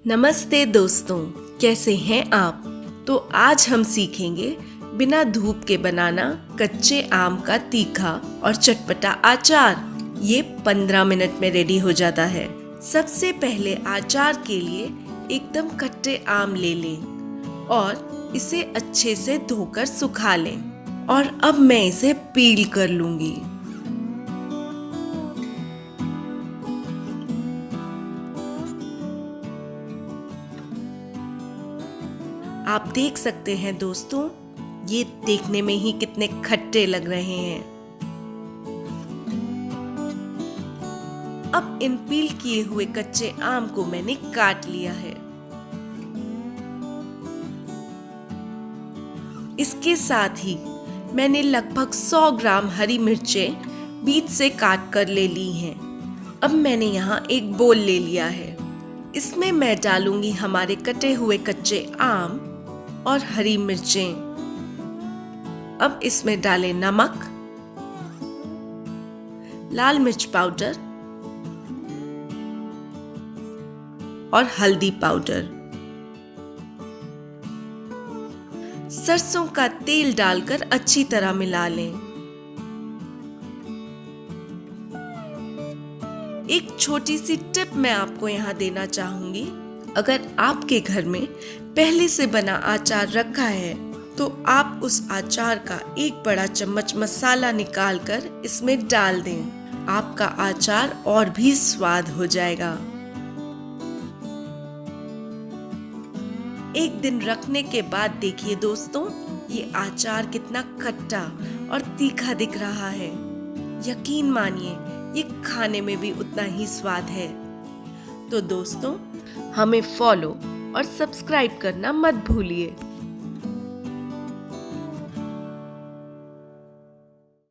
नमस्ते दोस्तों, कैसे हैं आप। तो आज हम सीखेंगे बिना धूप के बनाना कच्चे आम का तीखा और चटपटा अचार। ये 15 मिनट में रेडी हो जाता है। सबसे पहले अचार के लिए एकदम कच्चे आम ले लें और इसे अच्छे से धोकर सुखा लें। और अब मैं इसे पील कर लूंगी। आप देख सकते हैं दोस्तों, ये देखने में ही कितने खट्टे लग रहे हैं। अब इन पील किए हुए कच्चे आम को मैंने काट लिया है। इसके साथ ही मैंने लगभग 100 ग्राम हरी मिर्चें बीच से काट कर ले ली हैं। अब मैंने यहाँ एक बोल ले लिया है। इसमें मैं डालूंगी हमारे कटे हुए कच्चे आम और हरी मिर्चें। अब इसमें डालें नमक, लाल मिर्च पाउडर और हल्दी पाउडर। सरसों का तेल डालकर अच्छी तरह मिला लें। एक छोटी सी टिप मैं आपको यहाँ देना चाहूंगी। अगर आपके घर में पहले से बना अचार रखा है तो आप उस अचार का एक बड़ा चम्मच मसाला निकालकर इसमें डाल दें। आपका अचार और भी स्वाद हो जाएगा। एक दिन रखने के बाद देखिए दोस्तों, ये अचार कितना खट्टा और तीखा दिख रहा है। यकीन मानिए, ये खाने में भी उतना ही स्वाद है। तो दोस्तों, हमें फॉलो और सब्सक्राइब करना मत भूलिए।